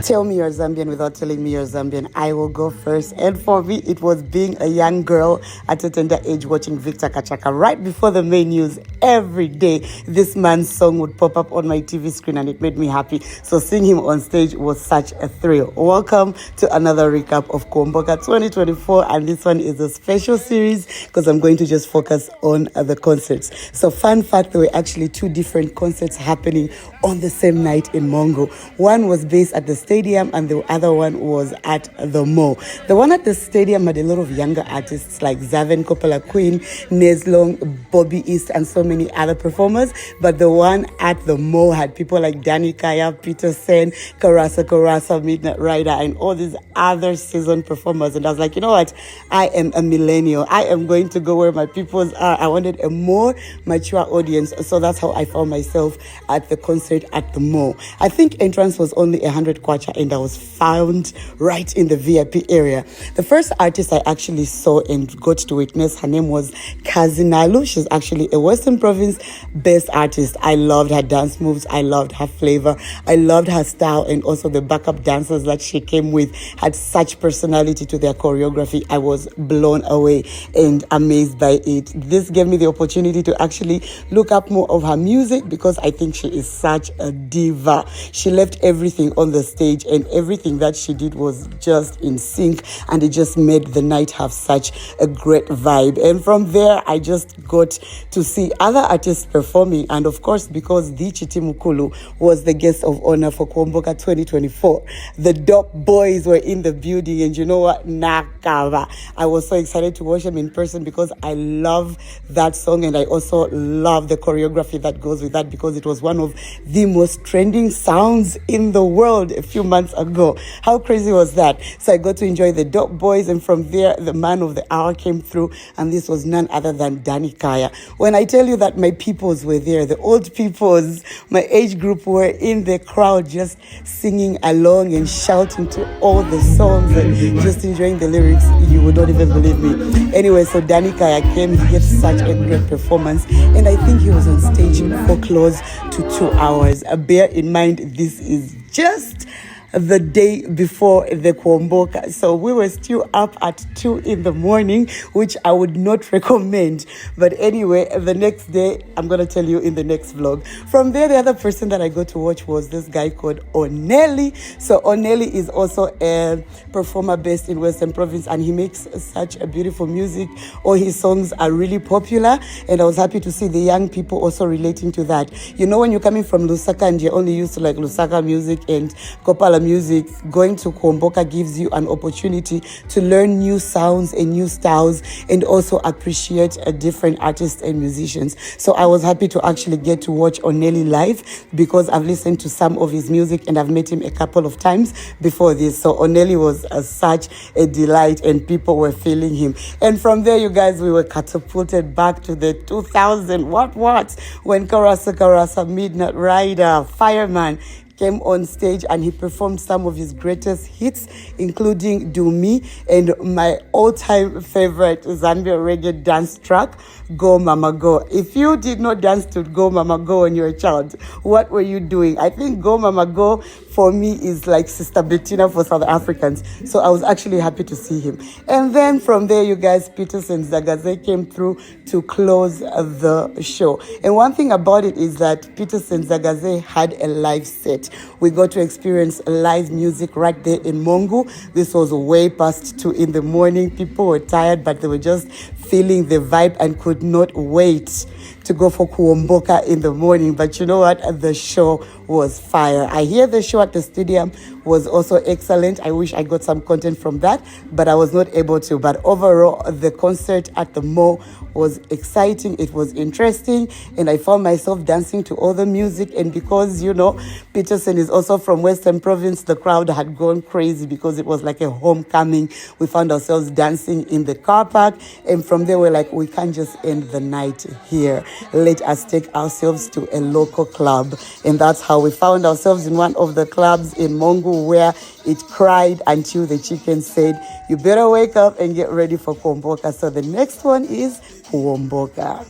Tell me you're Zambian without telling me you're Zambian. I will go first. And for me, it was being a young girl at a tender age watching Victor Kachaka right before the main news. Every day, this man's song would pop up on my TV screen and it made me happy. So seeing him on stage was such a thrill. Welcome to another recap of Kuomboka 2024. And this one is a special series because I'm going to just focus on the concerts. So fun fact, there were actually two different concerts happening on the same night in Mongo. One was based at the stadium and the other one was at the mall. The one at the stadium had a lot of younger artists like Zaven, Copperbelt Queen, Neslong, Bobby East and so many other performers. But the one at the mall had people like Danny Kaya, Peter Sen, Karasa, Midnight Rider and all these other seasoned performers. And I was like, you know what? I am a millennial. I am going to go where my peoples are. I wanted a more mature audience. So that's how I found myself at the concert at the mall. I think entrance was only 100 kwacha and I was found right in the VIP area. The first artist I actually saw and got to witness, her name was Kasy Nalu. She's actually a Western Province based artist. I loved her dance moves. I loved her flavor. I loved her style, and also the backup dancers that she came with had such personality to their choreography. I was blown away and amazed by it. This gave me the opportunity to actually look up more of her music because I think she is such a diva. She left everything on the stage and everything that she did was just in sync, and it just made the night have such a great vibe. And from there I just got to see other artists performing, and of course because the Chiti Mukulu was the guest of honor for Kuomboka 2024, the Dope Boys were in the building, and you know what, Nakava, I was so excited to watch them in person because I love that song and I also love the choreography that goes with that because it was one of the most trending sounds in the world a few months ago. How crazy was that? So I got to enjoy the Dope Boys, and from there the man of the hour came through, and this was none other than Danny Kaya. When I tell you that my peoples were there, the old peoples, my age group were in the crowd just singing along and shouting to all the songs and just enjoying the lyrics, you would not even believe me. Anyway, so Danny Kaya came, he gave such a great performance, and I think he was on stage for close to 2 hours. Bear in mind, this is just the day before the Kuomboka. So we were still up at 2 in the morning, which I would not recommend. But anyway, the next day, I'm going to tell you in the next vlog. From there, the other person that I got to watch was this guy called O'Nelly. So O'Nelly is also a performer based in Western Province, and he makes such a beautiful music. All his songs are really popular, and I was happy to see the young people also relating to that. You know, when you're coming from Lusaka and you're only used to like Lusaka music and Kopala music, going to Kuomboka gives you an opportunity to learn new sounds and new styles and also appreciate different artists and musicians. So I was happy to actually get to watch O'Nelly live because I've listened to some of his music and I've met him a couple of times before this. So O'Nelly was such a delight and people were feeling him. And from there, you guys, we were catapulted back to the 2000 what when Karasa, Midnight Rider, Fireman came on stage and he performed some of his greatest hits, including Do Me and my all-time favorite Zambia reggae dance track, Go Mama Go. If you did not dance to Go Mama Go when you were a child, what were you doing? I think Go Mama Go for me is like Sister Bettina for South Africans. So I was actually happy to see him. And then from there, you guys, Peterson Zagaze came through to close the show. And one thing about it is that Peterson Zagaze had a live set. We got to experience live music right there in Mongu. This was way past 2 in the morning. People were tired, but they were just feeling the vibe and could not wait to go for Kuomboka in the morning. But you know what? The show was fire. I hear the show at the stadium was also excellent. I wish I got some content from that, but I was not able to. But overall, the concert at the mall was exciting. It was interesting, and I found myself dancing to all the music. And because, you know, Peterson is also from Western Province, the crowd had gone crazy because it was like a homecoming. We found ourselves dancing in the car park, and from there we're like, we can't just end the night here. Let us take ourselves to a local club. And that's how we found ourselves in one of the clubs in Mongu, where it cried until the chicken said, you better wake up and get ready for Kuomboka. So the next one is Kuomboka.